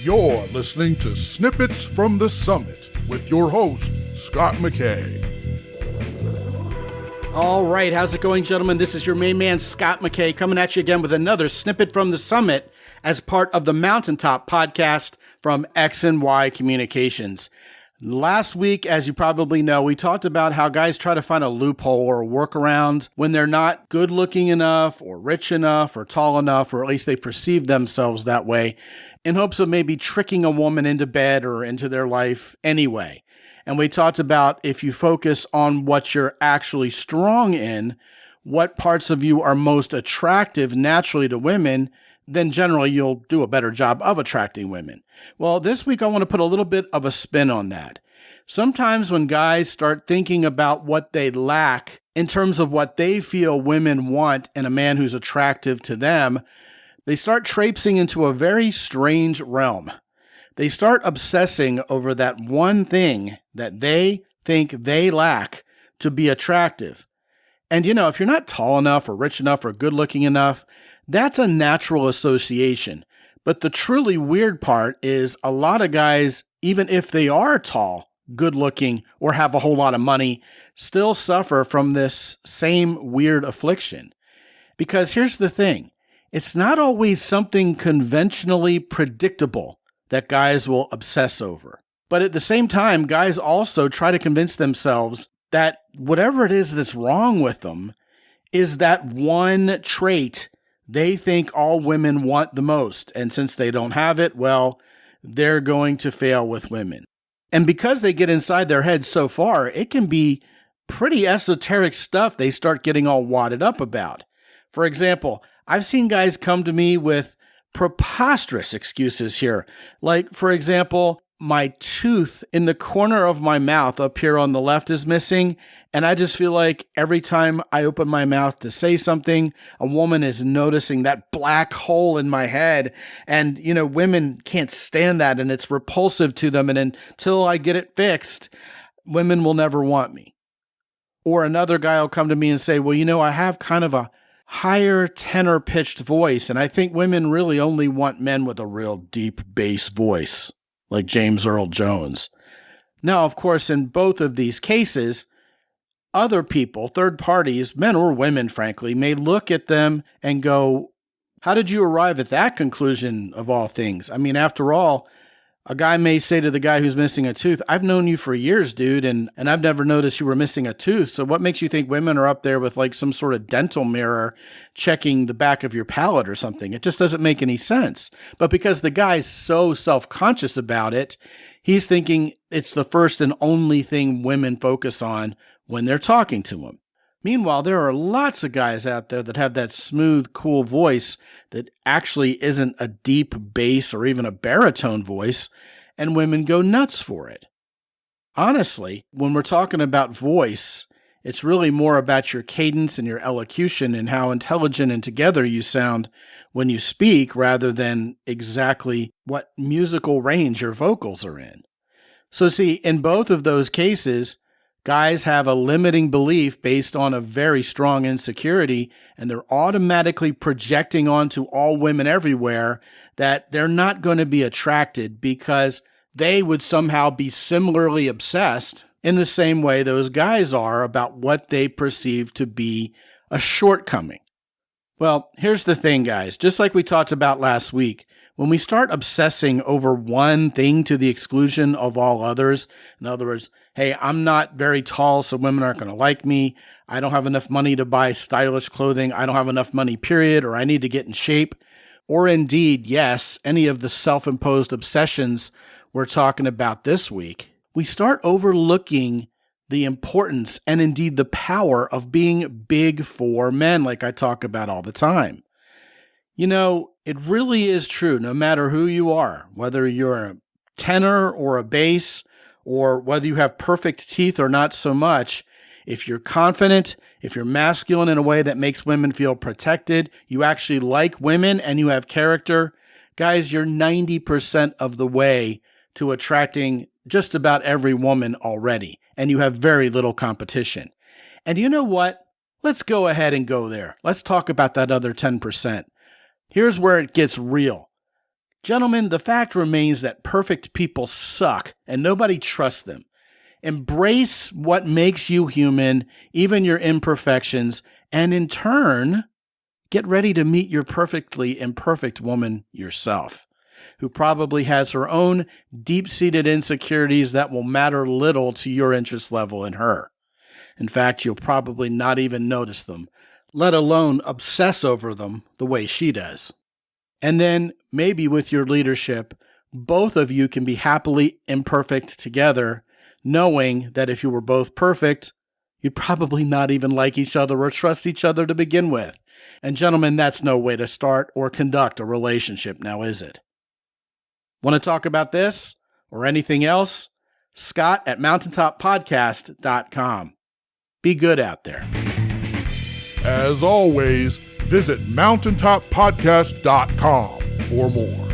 You're listening to Snippets from the Summit with your host, Scot McKay. All right, how's it going, gentlemen? This is your main man, Scot McKay, coming at you again with another Snippet from the Summit as part of the Mountaintop podcast from X&Y Communications. Last week, as you probably know, we talked about how guys try to find a loophole or a workaround when they're not good looking enough or rich enough or tall enough, or at least they perceive themselves that way, in hopes of maybe tricking a woman into bed or into their life anyway. And we talked about if you focus on what you're actually strong in, what parts of you are most attractive naturally to women, then generally you'll do a better job of attracting women. Well, this week I want to put a little bit of a spin on that. Sometimes when guys start thinking about what they lack in terms of what they feel women want in a man who's attractive to them, they start traipsing into a very strange realm. They start obsessing over that one thing that they think they lack to be attractive. And if you're not tall enough or rich enough or good looking enough, that's a natural association. But the truly weird part is a lot of guys, even if they are tall, good looking, or have a whole lot of money, still suffer from this same weird affliction. Because here's the thing, it's not always something conventionally predictable that guys will obsess over. But at the same time, guys also try to convince themselves that whatever it is that's wrong with them is that one trait they think all women want the most. And since they don't have it, well, they're going to fail with women. And because they get inside their heads so far, it can be pretty esoteric stuff they start getting all wadded up about. For example, I've seen guys come to me with preposterous excuses here. Like, for example, my tooth in the corner of my mouth up here on the left is missing, and I just feel like every time I open my mouth to say something, a woman is noticing that black hole in my head, and women can't stand that, and it's repulsive to them, and until I get it fixed, women will never want me. Or another guy will come to me and say, well, I have kind of a higher tenor pitched voice, and I think women really only want men with a real deep bass voice, like James Earl Jones. Now, of course, in both of these cases, other people, third parties, men or women, frankly, may look at them and go, how did you arrive at that conclusion of all things? I mean, after all, a guy may say to the guy who's missing a tooth, I've known you for years, dude, and I've never noticed you were missing a tooth. So what makes you think women are up there with like some sort of dental mirror checking the back of your palate or something? It just doesn't make any sense. But because the guy's so self-conscious about it, he's thinking it's the first and only thing women focus on when they're talking to him. Meanwhile, there are lots of guys out there that have that smooth, cool voice that actually isn't a deep bass or even a baritone voice, and women go nuts for it. Honestly, when we're talking about voice, it's really more about your cadence and your elocution and how intelligent and together you sound when you speak rather than exactly what musical range your vocals are in. So see, in both of those cases, guys have a limiting belief based on a very strong insecurity, and they're automatically projecting onto all women everywhere that they're not going to be attracted because they would somehow be similarly obsessed in the same way those guys are about what they perceive to be a shortcoming. Well, here's the thing, guys. Just like we talked about last week, when we start obsessing over one thing to the exclusion of all others, in other words, hey, I'm not very tall, so women aren't going to like me. I don't have enough money to buy stylish clothing. I don't have enough money, period, or I need to get in shape. Or indeed, yes, any of the self-imposed obsessions we're talking about this week, we start overlooking the importance and indeed the power of being big for men, like I talk about all the time. It really is true, no matter who you are, whether you're a tenor or a bass, or whether you have perfect teeth or not so much, if you're confident, if you're masculine in a way that makes women feel protected, you actually like women and you have character, guys, you're 90% of the way to attracting just about every woman already, and you have very little competition. And you know what? Let's go ahead and go there. Let's talk about that other 10%. Here's where it gets real. Gentlemen, the fact remains that perfect people suck and nobody trusts them. Embrace what makes you human, even your imperfections, and in turn, get ready to meet your perfectly imperfect woman yourself, who probably has her own deep-seated insecurities that will matter little to your interest level in her. In fact, you'll probably not even notice them, let alone obsess over them the way she does. And then, maybe with your leadership, both of you can be happily imperfect together, knowing that if you were both perfect, you'd probably not even like each other or trust each other to begin with. And gentlemen, that's no way to start or conduct a relationship, now is it? Want to talk about this or anything else? Scot at mountaintoppodcast.com. Be good out there. As always, visit mountaintoppodcast.com for more.